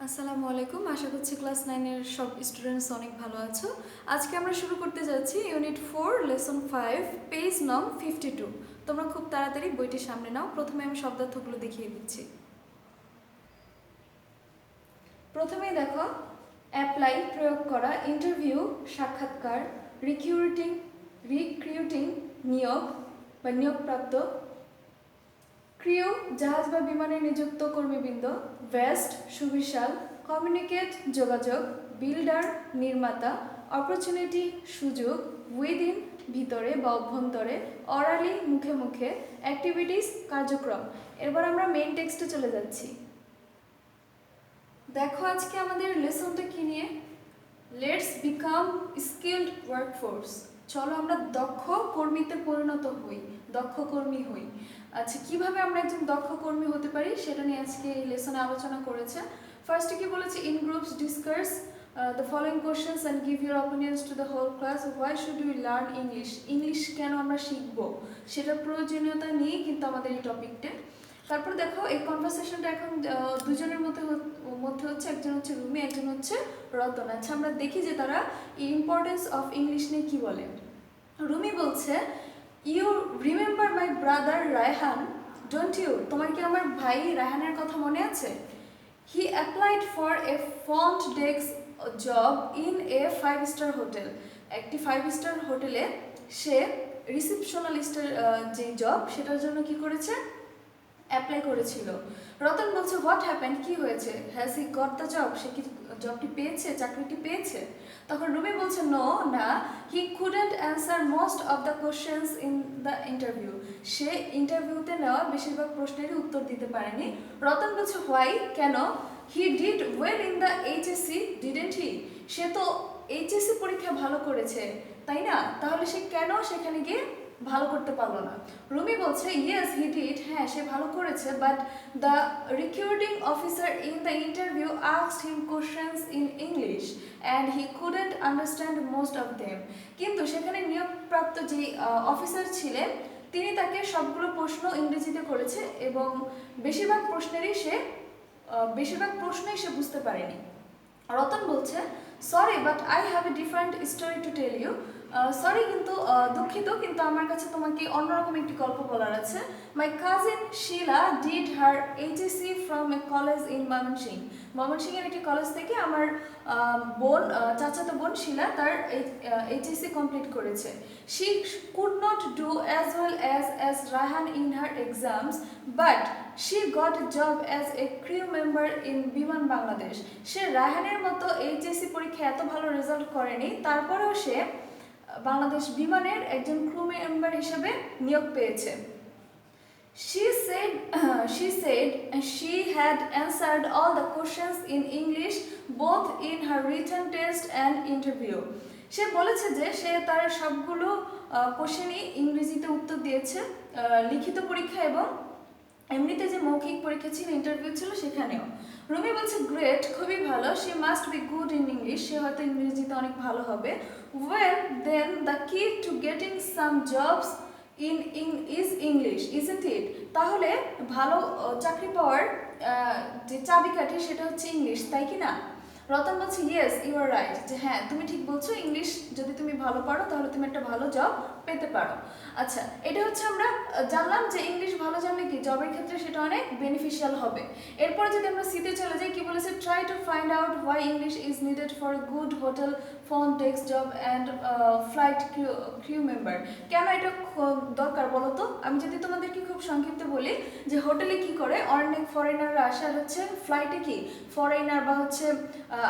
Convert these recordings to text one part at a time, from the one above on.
আসসালামু আলাইকুম। আশা করছি ক্লাস 9 এর সব স্টুডেন্টস অনেক ভালো আছো। আজকে আমরা শুরু করতে যাচ্ছি ইউনিট 4 লেসন 5 পেজ নং 52। তোমরা খুব তাড়াতাড়ি বইটি সামনে নাও। প্রথমে আমি শব্দার্থগুলো দেখিয়ে দিচ্ছি। প্রথমেই দেখো অ্যাপ্লাই প্রয়োগ করা, ইন্টারভিউ সাক্ষাৎকার, রিক্রুটিং নিয়োগ বা নিয়োগপ্রাপ্ত, ক্রিউ জাহাজ বা বিমানে নিযুক্ত কর্মীবৃন্দ, ভেস্ট সুবিশাল, কমিউনিকেট যোগাযোগ, বিল্ডার নির্মাতা, অপরচুনিটি সুযোগ, উইদিন ভিতরে বা অভ্যন্তরে, অরালি মুখে মুখে, অ্যাক্টিভিটিস কার্যক্রম। এরপর আমরা মেইন টেক্সটে চলে যাচ্ছি। দেখো আজকে আমাদের লেসনটা কি নিয়ে, লেটস বিকাম স্কিলড ওয়ার্কফোর্স। চলো আমরা দক্ষ কর্মীতে পরিণত হই, দক্ষ কর্মী হই। আচ্ছা, কিভাবে আমরা একজন দক্ষ কর্মী হতে পারি সেটা নিয়ে আজকে এই লেসনে আলোচনা করেছে। ফার্স্টে কি বলেছে, in groups discuss the following questions and give your opinions to the whole class. Why should we learn English, English কেন আমরা শিখবো সেটার প্রয়োজনীয়তা নিয়ে কিন্তু আমাদের এই টপিকটা। তারপর দেখো এই কনভারসেশনটা এখন দুজনের মধ্যে হচ্ছে, একজন হচ্ছে রুমি, একজন হচ্ছে রতন। আচ্ছা, আমরা দেখি যে তারা ইম্পর্টেন্স অফ ইংলিশ নিয়ে কি বলে। রুমি বলছে, you remember my brother Raihan don't you, তোমার কি আমার ভাই রায়হানের কথা মনে আছে? He applied for a front desk job in a five star hotel, একটি 5-স্টার হোটেলে সে রিসেপশনালিস্টের যে জব সেটার জন্য কি করেছে, অ্যাপ্লাই করেছিল। রতন বলছে, হোয়াট হ্যাপেন্ড, কি হয়েছে? Has he got the job, সে কি জবটি পেয়েছে, চাকরিটি পেয়েছে? তখন রুমি বলছে, নো না, he couldn't answer most of the questions in the interview, সে ইন্টারভিউতে নেওয়া বেশিরভাগ প্রশ্নেরই উত্তর দিতে পারেনি। রতন বলছে, হোয়াই, কেন? He did well in the HSC didn't he, সে তো এইচএসসি পরীক্ষা ভালো করেছে তাই না, তাহলে সে কেন সেখানে গিয়ে ভালো করতে পারলো না? রুমি বলছে, ইয়েস হি ডিড, হ্যাঁ সে ভালো করেছে, but the recruiting officer in the interview asked him questions in English and he couldn't understand most of them, কিন্তু সেখানে নিয়োগপ্রাপ্ত যে অফিসার ছিলেন তিনি তাকে সবগুলো প্রশ্ন ইংরেজিতে করেছে এবং বেশিরভাগ প্রশ্নই সে বুঝতে পারেনি। রতন বলছে, sorry but I have a different story to tell you, sorry কিন্তু দুঃখিত, কিন্তু আমার কাছে তোমাকে অন্যরকম একটি গল্প বলার আছে। My cousin Shila did her HSC from a college in ময়মনসিংহের একটি কলেজ থেকে আমার চাচাতো বোন শিলা তার এইচএসসি কমপ্লিট করেছে। She could not do as well as Raihan in her exams but she got a job as a crew member in বিমান বাংলাদেশ, সে রায়হানের মতো এইচএসসি পরীক্ষায় এত ভালো রেজাল্ট করেনি, তারপরেও সে বাংলাদেশ বিমানের একজন ক্রু মেম্বার হিসেবে নিয়োগ পেয়েছে। She said she had answered all the questions in English both in her written test and interview. সে বলেছে যে সে তার সবগুলো কোশ্চেনই ইংরেজিতে উত্তর দিয়েছে, লিখিত পরীক্ষা এবং এমনিতে যে মৌখিক পরীক্ষা ছিল, ইন্টারভিউ ছিল সেখানেও। রুমি বলছে, গ্রেট, খুবই ভালো, she must be good in English, সে হয়তো ইংরেজিতে অনেক ভালো হবে। Well then the key to getting some jobs in is English isn't it, তাহলে ভালো চাকরি পাওয়ার যে চাবিকাঠি সেটা হচ্ছে ইংলিশ, তাই কি না? রতন বলছে, ইয়েস ইউ আর রাইট, যে হ্যাঁ তুমি ঠিক বলছো, ইংলিশ যদি তুমি ভালো পারো তাহলে তুমি একটা ভালো জব পেতে পারো। আচ্ছা, এটা হচ্ছে আমরা জানলাম যে ইংলিশ ভালো জানলে কি জবের ক্ষেত্রে সেটা অনেক বেনিফিশিয়াল হবে। এরপরে যদি আমরা সিতে চলে যাই, কি বলেছে, try to find out why English is needed for good hotel front desk job and flight crew member, কেন এটা দরকার বলো তো? আমি যদি তোমাদেরকে খুব সংক্ষিপ্ত বলি যে হোটেলে কি করে অনেক ফরেনাররা আসে, আর হচ্ছে ফ্লাইটে কি ফরেনার বা হচ্ছে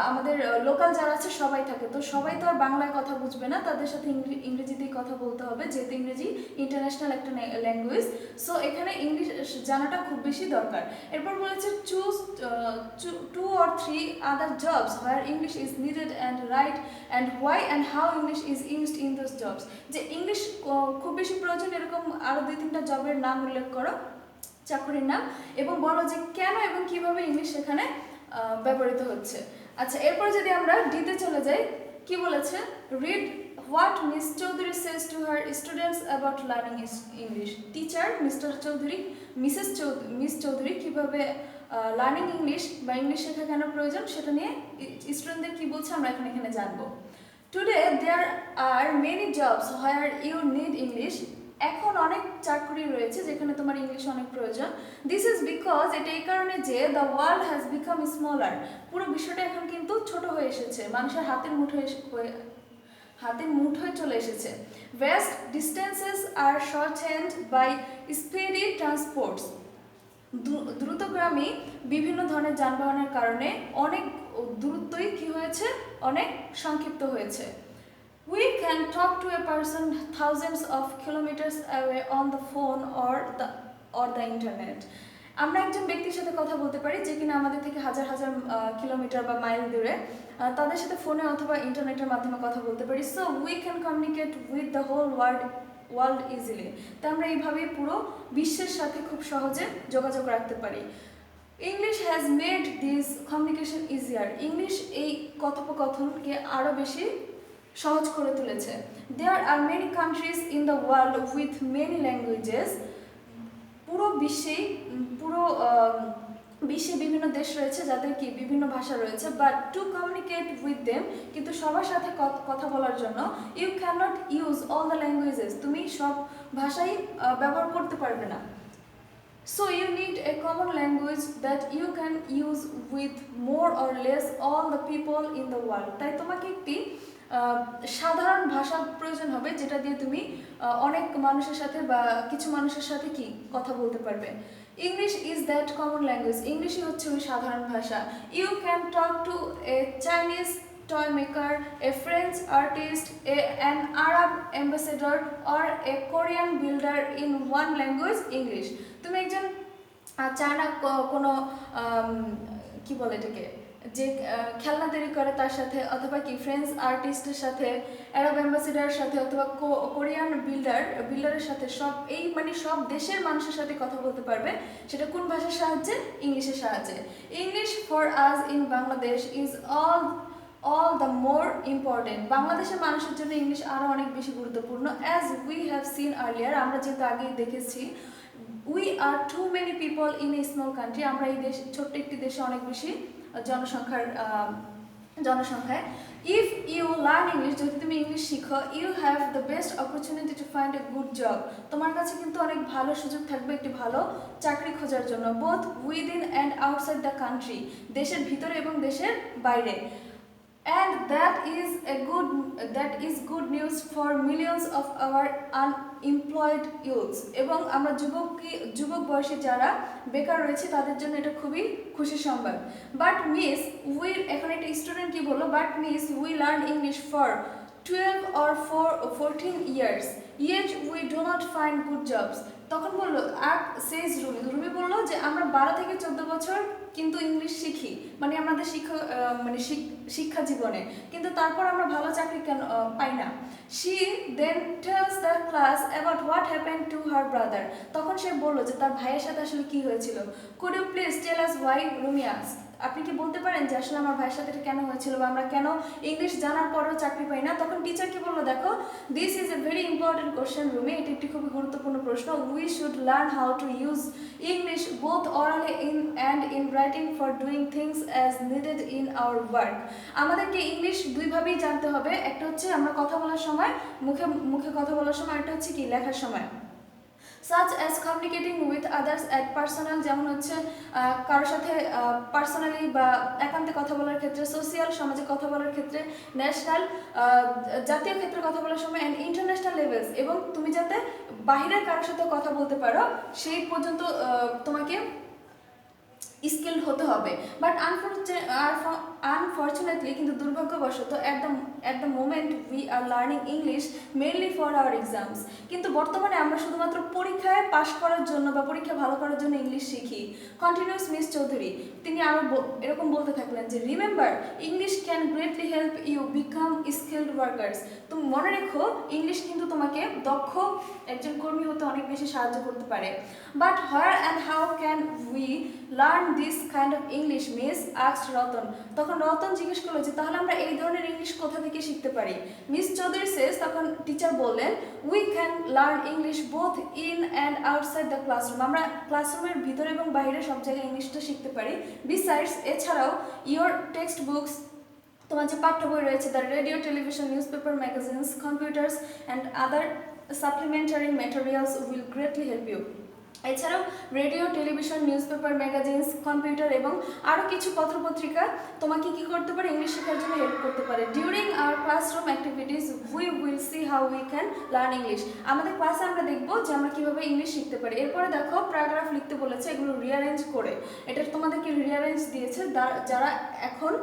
আমাদের লোকাল যারা আছে সবাই থাকে, তো সবাই তো আর বাংলায় কথা বুঝবে না, তাদের সাথে ইংরেজিতেই কথা বলতে হবে, যেহেতু ইংরেজি ইন্টারন্যাশনাল একটা ল্যাঙ্গুয়েজ, সো এখানে ইংলিশ জানাটা খুব বেশি দরকার। এরপর বলেছে, choose 2 or 3 other jobs where English is needed and right and why and how English is used in those jobs, যে ইংলিশ খুব বেশি প্রয়োজন এরকম আরও 2-3টা জবের নাম উল্লেখ করো, চাকরির নাম, এবং বলো যে কেন এবং কিভাবে ইংলিশ সেখানে ব্যবহৃত হচ্ছে। আচ্ছা, এরপর যদি আমরা ডিতে চলে যাই, কি বলেছে, read what miss Chowdhury says to her students about learning English, teacher miss Chowdhury কিভাবে লার্নিং ইংলিশ বা ইংলিশ শেখা কেন প্রয়োজন সেটা নিয়ে স্টুডেন্টদের কী বলছে আমরা এখন এখানে জানবো। Today there are many jobs where you need English. এখন অনেক চাকরি রয়েছে যেখানে তোমার ইংলিশ অনেক প্রয়োজন। দিস ইজ বিকজ এটা এই কারণে যে the world has become smaller. পুরো বিশ্বটা এখন কিন্তু ছোট হয়ে এসেছে, মানুষের হাতের মুঠোয় চলে এসেছে। Vast distances are shortened by speedy transports. দ্রুতগামী বিভিন্ন ধরনের যানবাহনের কারণে অনেক দূরত্বই কি হয়েছে, অনেক সংক্ষিপ্ত হয়েছে। We can talk to a person thousands of kilometers away on the phone or the internet. আমরা একজন ব্যক্তির সাথে কথা বলতে পারি যে কিনা আমাদের থেকে হাজার হাজার কিলোমিটার বা মাইল দূরে, তাদের সাথে ফোনে অথবা ইন্টারনেটের মাধ্যমে কথা বলতে পারি। So we can communicate with the whole world easily. তাই আমরা এইভাবেই পুরো বিশ্বের সাথে খুব সহজে যোগাযোগ রাখতে পারি। English has made this communication easier. English এই কথোপকথনকে আরও বেশি সহজ করে তুলেছে। There are many countries in the world with many languages. পুরো বিশ্বে বিভিন্ন দেশ রয়েছে যাদের কি বিভিন্ন ভাষা রয়েছে। But to communicate with them, কিন্তু সবার সাথে কথা বলার জন্য you can not use all the languages, তুমি সব ভাষাই ব্যবহার করতে পারবে না। So you need a common language that you can use with more or less all the people in the world. তাই তোমাকে একটি সাধারণ ভাষা প্রয়োজন হবে যেটা দিয়ে তুমি অনেক মানুষের সাথে বা কিছু মানুষের সাথে কি কথা বলতে পারবে। English is that common language. ইংলিশই হচ্ছে ওই সাধারণ ভাষা। You can talk to a Chinese toy maker, a French artist, an Arab ambassador or a Korean builder in one language, English. তুমি একজন চায়না কোনো কি বলে এটাকে, যে খেলনা তৈরি করে তার সাথে, অথবা কি ফ্রেঞ্চ আর্টিস্টের সাথে, অ্যারাব অ্যাম্বাসেডারের সাথে, অথবা কোরিয়ান বিল্ডারের সাথে, সব দেশের মানুষের সাথে কথা বলতে পারবে। সেটা কোন ভাষার সাহায্যে? ইংলিশের সাহায্যে। English for us in Bangladesh is all the more important. বাংলাদেশের মানুষের জন্য ইংলিশ আরও অনেক বেশি গুরুত্বপূর্ণ। as we have seen earlier, আমরা যেহেতু আগেই দেখেছি, we are too many people in a small country. আমরা এই ছোট্ট একটি দেশে অনেক বেশি জনসংখ্যায়। if you learn English, যদি তুমি ইংলিশ শিখো, you have the best opportunity to find a good job. তোমার কাছে কিন্তু অনেক ভালো সুযোগ থাকবে একটি ভালো চাকরি খোঁজার জন্য, both within and outside the country, দেশের ভিতরে এবং দেশের বাইরে। And that is good news for millions of our unemployed youths. এবং আমরা যুবক বয়সী যারা বেকার রয়েছে তাদের জন্য এটা খুবই খুশি সংবাদ। বাট মিস উই, এখন একটা স্টুডেন্ট কি বললো, but miss we learn English for 12 or 14 years, yet we do not find good jobs. তখন বললো রুমি বললো যে আমরা 12 থেকে 14 বছর কিন্তু ইংলিশ শিখি, মানে আমাদের শিক্ষা জীবনে, কিন্তু তারপর আমরা ভালো চাকরি কেন পাই না। She then tells the class about what happened to her brother. তখন সে বললো যে তার ভাইয়ের সাথে আসলে কি হয়েছিল। Could you please tell us why? Rumi asked. আপনি কি বলতে পারেন যে আসলে আমার ভাইয়ের সাথে এটা কেন হয়েছিল, বা আমরা কেন ইংলিশ জানার পরেও চাকরি পাই না? তখন টিচার কি বললো, দেখো, this is a very important question Rumi, এটি একটি খুবই গুরুত্বপূর্ণ প্রশ্ন। We should learn how to use English both অরালি in writing for doing things as needed in our work. আমাদেরকে ইংলিশ দুইভাবেই জানতে হবে, একটা হচ্ছে আমরা কথা বলার সময়, মুখে কথা বলার সময়, একটা হচ্ছে কি লেখার সময়। such as communicating with others at personal, যেমন হচ্ছে কারোর সাথে পার্সোনালি বা একান্তে কথা বলার ক্ষেত্রে, সোশিয়াল সমাজে কথা বলার ক্ষেত্রে, ন্যাশনাল জাতীয় ক্ষেত্রে কথা বলার সময়, অ্যান্ড ইন্টারন্যাশনাল লেভেলস, এবং তুমি যাতে বাহিরের কারোর সাথে কথা বলতে পারো সেই পর্যন্ত তোমাকে স্কিলড হতে হবে। বাট আনফর্চুনেটলি, কিন্তু দুর্ভাগ্যবশত, at the moment we are learning English mainly for our exams. কিন্তু বর্তমানে আমরা শুধুমাত্র পরীক্ষায় পাশ করার জন্য বা পরীক্ষা ভালো করার জন্য ইংলিশ শিখি। কন্টিনিউস মিস চৌধুরী তিনি আরও এরকম বলতে থাকলেন যে remember, English can greatly help you become skilled workers. তুমি মনে রেখো, ইংলিশ কিন্তু তোমাকে দক্ষ একজন কর্মী হতে অনেক বেশি সাহায্য করতে পারে। But where and how can we learn this kind of English miss asked Ratan. তখন রতন জিজ্ঞেস করলো যে তাহলে আমরা এই ধরনের ইংলিশ কোথা থেকে শিখতে পারি। মিস চৌধুরী সেস, তখন টিচার বললেন we can learn English both in and outside the classroom. আমরা ক্লাসরুমের ভিতরে এবং বাইরে সব জায়গায় ইংলিশটা শিখতে পারি। বিসাইডস, এছাড়াও ইয়োর টেক্সট বুকস, তোমার যে পাঠ্য বই রয়েছে, the radio, television, newspaper, magazines, computers and other supplementary materials will greatly help you. এছাড়াও radio, television, newspaper, magazines, computer এবং আরও কিছু পত্রপত্রিকা তোমাকে কী করতে পারে, ইংলিশ শেখার জন্য হেল্প করতে পারে। During our classroom activities we will see how we can learn English. আমাদের ক্লাসে আমরা দেখবো যে আমরা কীভাবে ইংলিশ শিখতে পারি। এরপরে দেখো প্যারাগ্রাফ লিখতে বলেছে, এগুলো রিঅ্যারেঞ্জ করে, এটা তোমাদেরকে রিঅ্যারেঞ্জ দিয়েছে। যারা এখন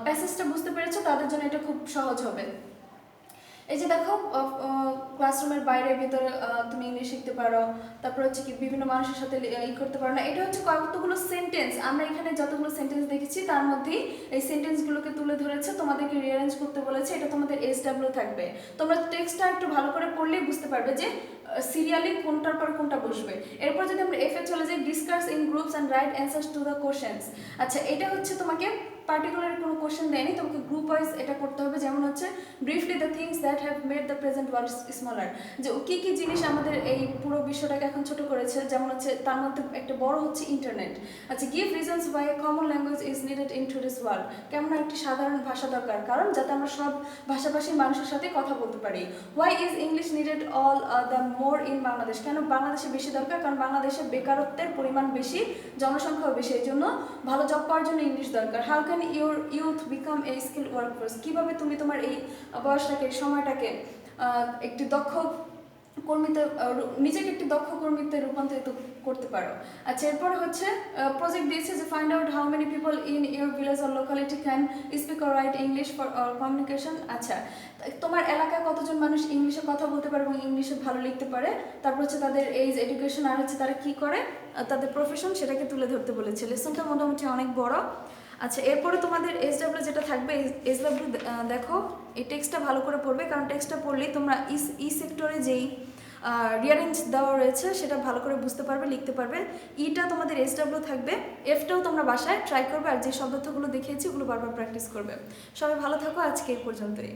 প্যাসেজটা বুঝতে পেরেছো তাদের জন্য এটা খুব সহজ হবে। এই যে দেখো ক্লাসরুমের বাইরে ভিতরে তুমি ইংলিশ শিখতে পারো, তারপর হচ্ছে কি বিভিন্ন মানুষের সাথে করতে পারো না। এটা হচ্ছে কতগুলো সেন্টেন্স, আমরা এখানে যতগুলো সেন্টেন্স দেখেছি তার মধ্যেই এই সেন্টেন্সগুলোকে তুলে ধরেছে, তোমাদেরকে রিঅ্যারেঞ্জ করতে বলেছে। এটা তোমাদের SW থাকবে। তোমরা টেক্সটটা একটু ভালো করে পড়লেই বুঝতে পারবে যে সিরিয়ালি কোনটার পর কোনটা বসবে। এরপর যদি আমরা F এ চলে যাই, discuss in groups and right answers to the questions. আচ্ছা, এটা হচ্ছে তোমাকে পার্টিকুলার কোনো কোশ্চেন দেয়নি, তোমাকে গ্রুপ ওয়াইজ এটা করতে হবে। যেমন হচ্ছে briefly the things that have made the present world smaller, যে কী কী জিনিস আমাদের এই পুরো বিশ্বটাকে এখন ছোট করেছে। যেমন হচ্ছে তার মধ্যে একটা বড় হচ্ছে ইন্টারনেট। আচ্ছা, give reasons Y a common language is needed in today's world, কেমন একটি সাধারণ ভাষা দরকার, কারণ যাতে আমরা সব ভাষাভাষীর মানুষের সাথে কথা বলতে পারি। Why is English needed all the more in Bangladesh, কেন বাংলাদেশে বেশি দরকার, কারণ বাংলাদেশে বেকারত্বের পরিমাণ বেশি, জনসংখ্যাও বেশি, এই জন্য ভালো জব পাওয়ার জন্য ইংলিশ দরকার। How can your youth become a skill workforce, কীভাবে তুমি তোমার এই বয়সটাকে, সময়টাকে একটি দক্ষ কর্মীতে, নিজেকে একটি দক্ষ কর্মীতে রূপান্তরিত করতে পারো। আচ্ছা, এরপরে হচ্ছে প্রজেক্ট দিয়েছে যে find out how many people in your village or locality can speak or right English for communication. আচ্ছা, তোমার এলাকায় কতজন মানুষ ইংলিশে কথা বলতে পারে এবং ইংলিশে ভালো লিখতে পারে, তারপর হচ্ছে তাদের এজ, এডুকেশন, আর হচ্ছে তারা কী করে, তাদের প্রফেশন, সেটাকে তুলে ধরতে বলেছে। লেসনটা মোটামুটি অনেক বড়। আচ্ছা, এরপরে তোমাদের SW যেটা থাকবে, SW দেখো এই টেক্সটটা ভালো করে পড়বে, কারণ টেক্সটটা পড়লেই তোমরা ই সেক্টরে যেই রিঅ্যারেঞ্জ দেওয়া রয়েছে সেটা ভালো করে বুঝতে পারবে, লিখতে পারবে। ইটা তোমাদের SW থাকবে, Fটাও তোমরা বাসায় ট্রাই করবে, আর যে শব্দার্থগুলো দেখিয়েছি ওগুলো বারবার প্র্যাকটিস করবে। সবাই ভালো থাকো, আজকে এই পর্যন্তই।